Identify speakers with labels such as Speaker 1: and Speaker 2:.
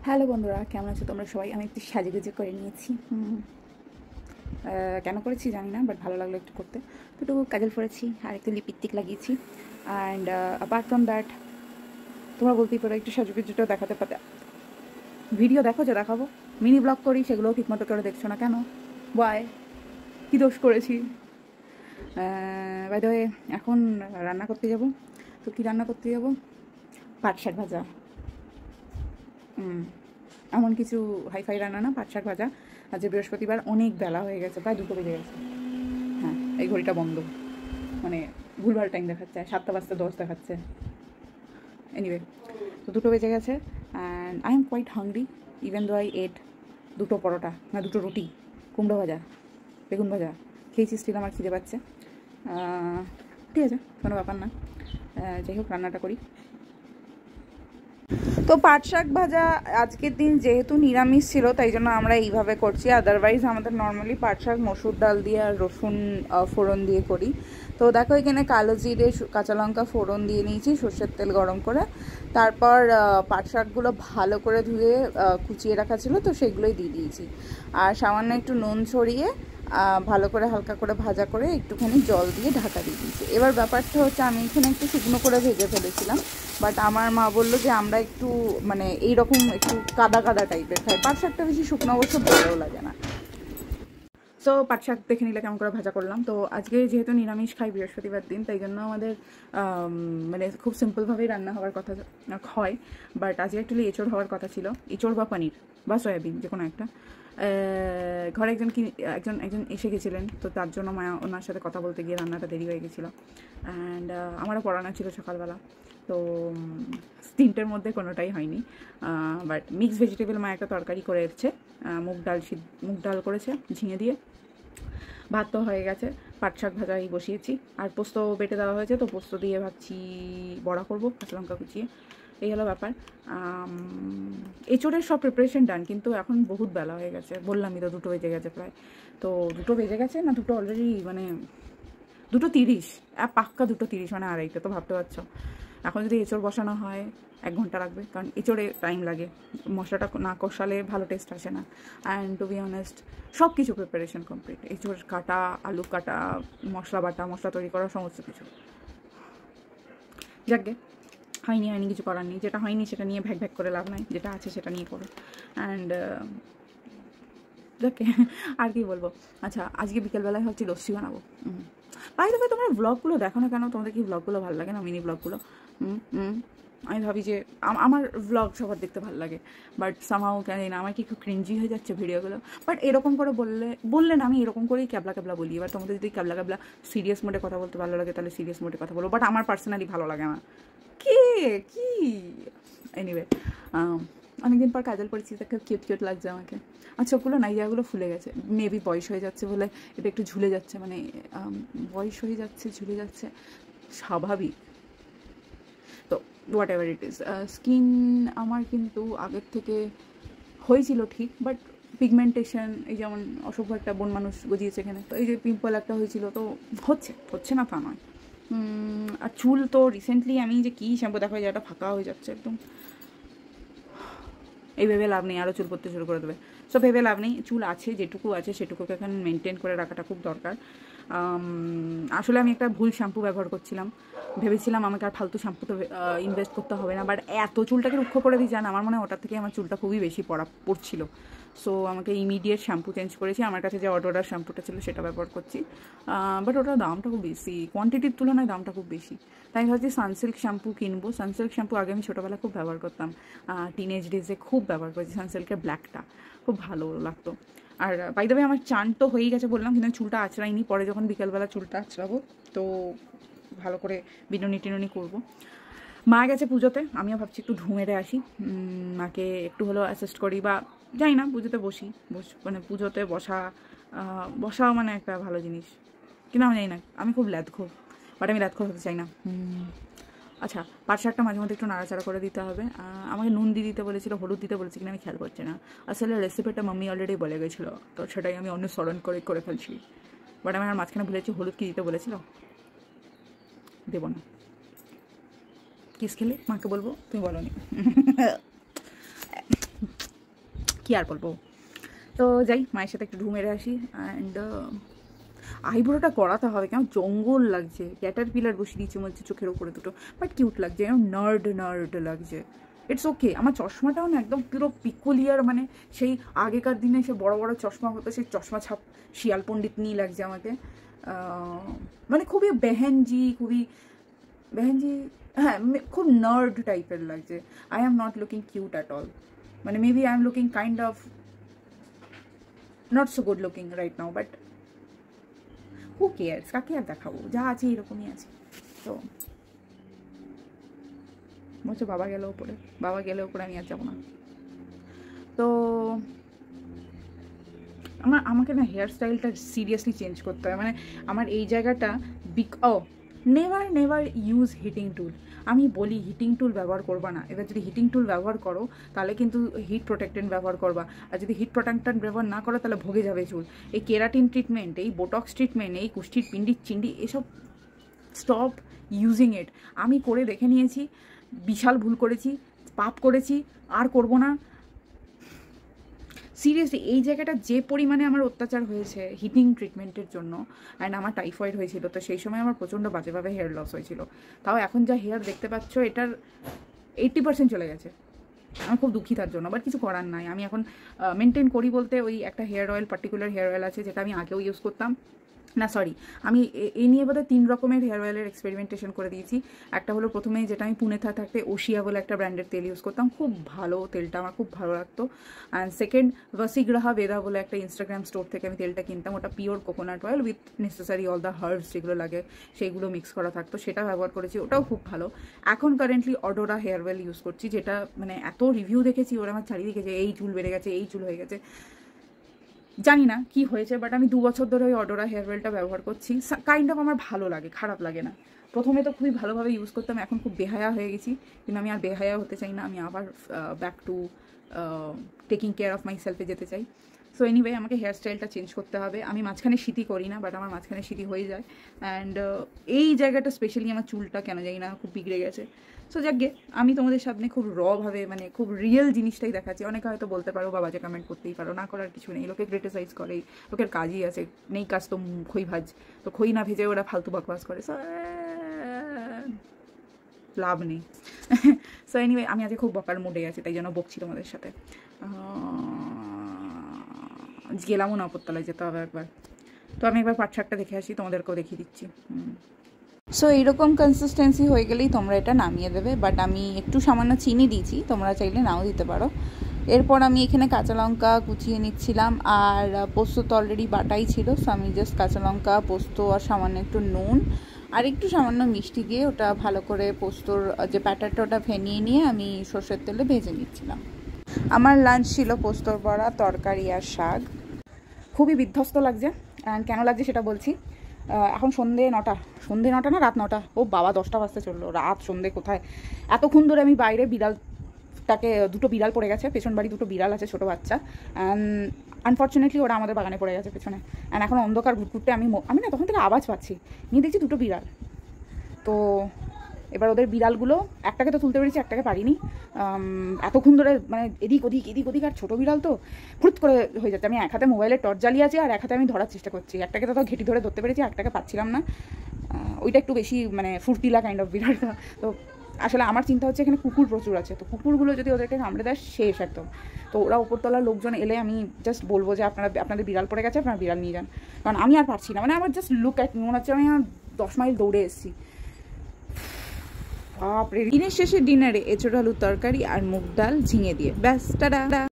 Speaker 1: Hello বন্ধুরা, কেমন আছো তোমরা সবাই? আমি একটু সাজুগুজু করে নিয়েছি। কেন করেছি জানি না, বাট ভালো লাগলো একটু করতে। তো একটু কাজল পরেছি আর একটু লিপস্টিক লাগিয়েছি। অ্যান্ড অ্যাপার্ট ফ্রম দ্যাট, তোমরা বলতেই পারো একটু সাজুগুজুটা দেখাতে পারতে। ভিডিও দেখো যে দেখাবো, মিনি ব্লগ করি, সেগুলোও ঠিকমতো করে দেখছো না কেন? ওয়াই? কী দোষ করেছি? বাই দ্য ওয়ে, এখন রান্না করতে যাব। তো কী রান্না করতে যাব? পাট শাক ভাজা। এমন কিছু হাইফাই রান্না না, পাট শাক ভাজা। আজ বৃহস্পতিবার, অনেক বেলা হয়ে গেছে, প্রায় 2টো বেজে গেছে। হ্যাঁ, এই ঘড়িটা বন্ধ, মানে ভুলভাল টাইম দেখাচ্ছে, 7:10 দেখাচ্ছে। এনিওয়ে, তো 2টো বেজে গেছে and I am quite hungry, even though I ate 2টো পরোটা, না 2টো রুটি, কুমড়ো ভাজা, বেগুন ভাজা খেয়েছি, স্টিল আমার খিদে পাচ্ছে। ঠিক আছে, কোনো ব্যাপার না। যাই হোক, রান্নাটা করি। তো পাট শাক ভাজা আজকের দিন যেহেতু নিরামিষ ছিল, তাই জন্য আমরা এইভাবে করছি। আদারওয়াইজ আমাদের নর্মালি পাট শাক মসুর ডাল দিয়ে আর রসুন ফোড়ন দিয়ে করি। তো দেখো, এখানে কালো জিরে, কাঁচা লঙ্কা ফোড়ন দিয়ে নিয়েছি, সর্ষের তেল গরম করে। তারপর পাট শাকগুলো ভালো করে ধুয়ে কুচিয়ে রাখা ছিল, তো সেগুলোই দিয়ে দিয়েছি। আর সামান্য একটু নুন ছড়িয়ে ভালো করে হালকা করে ভাজা করে একটুখানি জল দিয়ে ঢাকা দিয়ে দিয়েছি। এবার ব্যাপারটা হচ্ছে, আমি এখানে একটু শুকনো করে ভেজে ফেলেছিলাম, বাট আমার মা বললো যে আমরা একটু মানে এইরকম একটু কাদা কাদা টাইপের খাই। পাট শাকটা বেশি শুকনো অবশ্য ভালোও লাগে না। তো পাট শাক দেখে নিলে কেমন করে ভাজা করলাম। তো আজকে যেহেতু নিরামিষ খাই বৃহস্পতিবার দিন, তাই জন্য আমাদের মানে খুব সিম্পলভাবেই রান্না হওয়ার কথা হয়। বাট আজকে অ্যাকচুয়ালি এঁচোড় হওয়ার কথা ছিল, এঁচোড় বা পনির বা সয়াবিন, যে কোনো একটা। ঘরে একজন একজন এসে গেছিলেন, তো তার জন্য ওনার সাথে কথা বলতে গিয়ে রান্নাটা দেরি হয়ে গেছিলো। অ্যান্ড আমারও পড়ানো ছিল সকালবেলা, তো 3টের মধ্যে কোনোটাই হয়নি। বাট মিক্স ভেজিটেবল মা একটা তরকারি করে এসছে, মুগ ডাল করেছে ঝিঙে দিয়ে। ভাত তো হয়ে গেছে, পাট শাক ভাজাই বসিয়েছি। আর পোস্ত বেটে দেওয়া হয়েছে, তো পোস্ত দিয়ে ভাবছি বড়া করবো, কাঁচা লঙ্কা কুচিয়ে। এই হলো ব্যাপার। এঁচোড়ের সব প্রিপারেশন ডান, কিন্তু এখন বহুত বেলা হয়ে গেছে, বললামই তো 2টো বেজে গেছে প্রায়। তো 2টো বেজে গেছে না, 2টো অলরেডি, মানে 2:30, পাক্কা 2:30, মানে আড়াইটা। তো ভাবতে পারছো, এখন যদি এঁচোড় বসানো হয় 1 ঘন্টা লাগবে, কারণ এঁচোড়ে টাইম লাগে, মশলাটা না কষালে ভালো টেস্ট আসে না। অ্যান্ড টু বি অনেস্ট, সব কিছু প্রিপারেশন কমপ্লিট, এঁচোড় কাটা, আলু কাটা, মশলা বাটা, মশলা তৈরি করা, সমস্ত কিছু। যাকগে, হয়নি কিছু করার নেই। যেটা হয়নি সেটা নিয়ে ভ্যাক ভ্যাক করে লাভ নাই, যেটা আছে সেটা নিয়ে করো। অ্যান্ড যাকে আর কি বলবো। আচ্ছা, আজকে বিকেলবেলায় হচ্ছে লস্যি বানাবো। বাইরে তোমরা ব্লগগুলো দেখো না কেন? তোমাদের কি ব্লগগুলো ভালো লাগে না, মিনি ব্লগগুলো? আমি ভাবি যে আমার ব্লগ সবার দেখতে ভালো লাগে, বাট সামহাও জানি না, আমার কি খুব ক্রিঞ্জি হয়ে যাচ্ছে ভিডিওগুলো। বাট এরকম করে বললে না, আমি এরকম করেই ক্যাবলা ক্যাবলা বলি। এবার তোমাদের যদি ক্যাবলা ক্যাবলা সিরিয়াস মোডে কথা বলতে ভালো লাগে, তাহলে সিরিয়াস মোডে কথা বলো, বাট আমার পার্সোনালি ভালো লাগে না। কি কি এনিওয়ে, অনেকদিন পর কাজল পরিচিত, কিউট কিউট লাগছে আমাকে। আর চোখগুলো নাই, জায়গাগুলো ফুলে গেছে, মেবি বয়স হয়ে যাচ্ছে বলে এটা একটু ঝুলে যাচ্ছে, মানে বয়স হয়ে যাচ্ছে, ঝুলে যাচ্ছে, স্বাভাবিক। তো what ever it is, skin আমার কিন্তু আগের থেকে হয়েছিল ঠিক, বাট পিগমেন্টেশন, এই যেমন অসভ্য একটা বন মানুষ গজিয়েছে এখানে, তো এই যে পিম্পল একটা হয়েছিল, তো হচ্ছে না তা নয়। আর চুল তো রিসেন্টলি আমি যে কী শ্যাম্পু, দেখো যেটা ফাঁকা হয়ে যাচ্ছে একদম। এই ভেবে লাভ নেই, আরও চুল করতে শুরু করে দেবে। সো ভেবে লাভ নেই, চুল আছে, যেটুকু আছে সেটুকুকে এখন মেনটেন করে রাখাটা খুব দরকার। আসলে আমি একটা ভুল শ্যাম্পু ব্যবহার করছিলাম, ভেবেছিলাম আমাকে আর ফালতু শ্যাম্পুতে ইনভেস্ট করতে হবে না, বাট এত চুলটাকে রুক্ষ করে দিই জান, আমার মনে হয় ওটার থেকে আমার চুলটা খুবই বেশি পড়ছিল। সো আমাকে ইমিডিয়েট শ্যাম্পু চেঞ্জ করেছি, আমার কাছে যে অর্ডার শ্যাম্পুটা ছিল সেটা ব্যবহার করছি। বাট ওটার দামটা খুব বেশি, কোয়ান্টিটির তুলনায় দামটা খুব বেশি। তাই ভাবছি সানসিল্ক শ্যাম্পু কিনবো। সানসিল্ক শ্যাম্পু আগে আমি ছোটোবেলা খুব ব্যবহার করতাম, টিনেজ ডেজে খুব ব্যবহার করেছি সানসিল্কের ব্ল্যাকটা, খুব ভালো লাগতো। আর বাই দ্য ওয়ে, আমার চান তো হয়েই গেছে বললাম, কিন্তু চুলটা আঁচড়াইনি, পরে যখন বিকেলবেলা চুলটা আঁচড়াবো তো ভালো করে বিনুনি টিনুনি করবো। মা গেছে পুজোতে, আমিও ভাবছি একটু মেরে আসি, মাকে একটু হলেও অ্যাসিস্ট করি, বা যাই না, পুজোতে মানে পুজোতে বসা মানে একটা ভালো জিনিস, কিন্তু আমি জানি না, আমি খুব ল্যাদখোর, বাট আমি ল্যাদখোর হতে চাই না। আচ্ছা, পাট শাকটা মাঝে মধ্যে একটু নাড়াচাড়া করে দিতে হবে। আমাকে নুন দিয়ে দিতে বলেছিল, হলুদ দিতে বলেছি কিনা আমি খেয়াল করছি না। আসলে রেসিপিটা মাম্মি অলরেডি বলে গেছিলো, তো সেটাই আমি অনুসরণ করে ফেলছি। বাট আমি আর মাঝখানে ভুলেছি, হলুদ কি দিতে বলেছিল, দেবো না। কিস খেলে মাকে বলবো তুমি বলো নি। কী আর বলবো। তো যাই মায়ের সাথে একটু ঢু মেরে আসি। অ্যান্ড আইব্রোটা করাতে হবে, কেমন জঙ্গল লাগছে, ক্যাটারপিলার বসিয়ে দিচ্ছে মনে হচ্ছে চোখের ওপরে দুটো, বাট কিউট লাগছে, এরকম নার্ড নার্ড লাগছে। It's okay. আমার চশমাটাও না একদম পুরো পিকুলিয়ার, মানে সেই আগেকার দিনে সে বড় বড় চশমা হতো, সেই চশমা ছাপ শিয়াল পণ্ডিত নিয়ে লাগছে আমাকে। মানে খুবই বেহেনজি, হ্যাঁ খুব নার্ড টাইপের লাগছে। I am not looking cute at all, মানে maybe I am looking kind of not so good looking right now, but who cares, কাকে আর দেখাবো, যা আছে এরকমই আছে। তো বলছে বাবা গেলে ওপরে আমি আর যাবো না। তো আমাকে না হেয়ার স্টাইলটা সিরিয়াসলি চেঞ্জ করতে হয়, মানে আমার এই জায়গাটা নেভার ইউজ হিটিং টুল। আমি বলি হিটিং টুল ব্যবহার করবা না। এবার যদি হিটিং টুল ব্যবহার করো তাহলে কিন্তু হিট প্রোটেক্টেন্ট ব্যবহার করবা, আর যদি হিট প্রোটেক্টেন্ট ব্যবহার না করো তাহলে ভোগে যাবে চুল। এই কেরাটিন ট্রিটমেন্ট, এই বোটক্স ট্রিটমেন্ট, এই কুষ্টির পিন্ডির চিন্ডি, এসব স্টপ ইউজিং ইট। আমি করে দেখে নিয়েছি, বিশাল ভুল করেছি, পাপ করেছি, আর করব না। সিরিয়াসলি এই জায়গাটা যে পরিমাণে আমার অত্যাচার হয়েছে হিটিং ট্রিটমেন্টের জন্য, অ্যান্ড আমার টাইফয়েড হয়েছিল, তো সেই সময় আমার প্রচণ্ড বাজেভাবে হেয়ার লস হয়েছিল। তাও এখন যা হেয়ার দেখতে পাচ্ছ এটার 80% চলে গেছে। আমি খুব দুঃখী তার জন্য, বাট কিছু করার নাই। আমি এখন মেনটেন করি বলতে ওই একটা hair oil, particular hair oil আছে যেটা আমি আগেও ইউজ করতাম না, সরি আমি এই নিয়ে বোধহয় 3 রকমের হেয়ার অয়েলের এক্সপেরিমেন্টেশন করে দিয়েছি। একটা হলো প্রথমে যেটা আমি পুনে থাকতে ওশিয়া বলে একটা ব্র্যান্ডের তেল ইউজ করতাম, খুব ভালো তেলটা, আমার খুব ভালো লাগতো। অ্যান্ড সেকেন্ড ভাসিগ্রাহা বেদা বলে একটা ইনস্টাগ্রাম স্টোর থেকে আমি তেলটা কিনতাম, ওটা pure coconut oil with necessary all the herbs যেগুলো লাগে সেইগুলো মিক্স করা থাকতো, সেটা ব্যবহার করেছি, ওটাও খুব ভালো। এখন কারেন্টলি অডোরা হেয়ার অয়েল ইউজ করছি, যেটা মানে এত রিভিউ দেখেছি ওরা আমার চারিদিকে যে এই চুল বেড়ে গেছে, এই চুল হয়ে গেছে, জানি না কি হয়েছে, বাট আমি 2 বছর ধরে ওই অডোরা হেয়ার অয়েলটা ব্যবহার করছি। কাইন্ড অফ আমার ভালো লাগে, খারাপ লাগে না। প্রথমে তো খুবই ভালোভাবে ইউজ করতাম, এখন খুব বেহায়া হয়ে গেছি, কিন্তু আমি আর বেহায়া হতে চাই না। আমি আবার back to taking care of my সেলফে যেতে চাই। সো এনিওয়ে আমাকে হেয়ার স্টাইলটা চেঞ্জ করতে হবে। আমি মাঝখানে সিঁথি করি না, বাট আমার মাঝখানে সিঁথি হয়ে যায়। অ্যান্ড এই জায়গাটা স্পেশালি আমার চুলটা কেন জানি না খুব বিগড়ে গেছে। সো যাকে আমি তোমাদের সামনে খুব ভাবে মানে খুব রিয়েল জিনিসটাই দেখাচ্ছি। অনেকে হয়তো বলতে পারো বা বাজে কমেন্ট করতেই পারো, না করার কিছু নেই, লোকে ক্রিটিসাইজ করে, লোকের কাজই আছে, নেই কাজ তো খই ভাজ, তো খই না ভেজে ওরা ফালতু বকবাস করে, সো লাভ নেই। সো এনিওয়ে আমি আজকে খুব বকার মুডে আছি, তাই জন্য বকছি তোমাদের সাথে। গেলামও না উপরতলায়, যেতে হবে একবার। তো আমি একবার পাট শাকটা দেখে আসি, তোমাদেরকেও দেখিয়ে দিচ্ছি। সো এইরকম কনসিস্টেন্সি হয়ে গেলেই তোমরা এটা নামিয়ে দেবে, বাট আমি একটু সামান্য চিনি দিয়েছি, তোমরা চাইলে নাও দিতে পারো। এরপর আমি এখানে কাঁচা লঙ্কা কুচিয়ে নিচ্ছিলাম, আর পোস্ত তো অলরেডি বাটাই ছিল, সো আমি জাস্ট কাঁচা লঙ্কা, পোস্ত আর সামান্য একটু নুন আর একটু সামান্য মিষ্টি দিয়ে ওটা ভালো করে পোস্তর যে ব্যাটারটা ওটা ফেনিয়ে নিয়ে আমি সর্ষের তেলে ভেজে নিচ্ছিলাম। আমার লাঞ্চ ছিল পোস্তর বড়া, তরকারি আর শাক। খুবই বিধ্বস্ত লাগছে, অ্যান্ড কেন লাগছে সেটা বলছি। এখন সন্ধে 9টা না রাত 9টা, ও বাবা 10টা বাজতে চললো, রাত সন্ধে কোথায়। এতক্ষণ ধরে আমি বাইরে বিড়ালটাকে, 2টো বিড়াল পড়ে গেছে, পেছন বাড়ি 2টো বিড়াল আছে, ছোটো বাচ্চা, অ্যান্ড আনফর্চুনেটলি ওরা আমাদের বাগানে পড়ে গেছে পেছনে। অ্যান্ড এখন অন্ধকার ঘুরঘুরতে আমি না তখন থেকে আওয়াজ পাচ্ছি, নিয়ে দেখছি 2টো বিড়াল। তো এবার ওদের বিড়ালগুলো, একটাকে তো তুলতে পেরেছি, একটাকে পারিনি। এতক্ষণ ধরে মানে এদিক ওদিক, আর ছোটো বিড়াল তো হুট করে হয়ে যাচ্ছে। আমি এক হাতে মোবাইলের টর্চ জ্বালিয়ে আছি আর এক হাতে আমি ধরার চেষ্টা করছি, একটাকে তো ঘেঁটি ধরে ধরতে পেরেছি, একটাকে পাচ্ছিলাম না। ওইটা একটু বেশি মানে ফুর্তিলা কাইন্ড অফ বিড়ালটা। তো আসলে আমার চিন্তা হচ্ছে এখানে কুকুর প্রচুর আছে, তো কুকুরগুলো যদি ওদেরকে কামড়ে দেয় শেষ একদম। তো ওরা উপরতলার লোকজন এলে আমি জাস্ট বলবো যে আপনাদের বিড়াল পড়ে গেছে, আপনারা বিড়াল নিয়ে যান, কারণ আমি আর পারছি না। মানে আমার জাস্ট লুক অ্যাট মনে হচ্ছে আমি 10 মাইল দৌড়ে এসেছি। দিনের শেষে ডিনারে এঁচোড় আলুর তরকারি আর মুগ ডাল ঝিঙে দিয়ে, ব্যাস টাটা।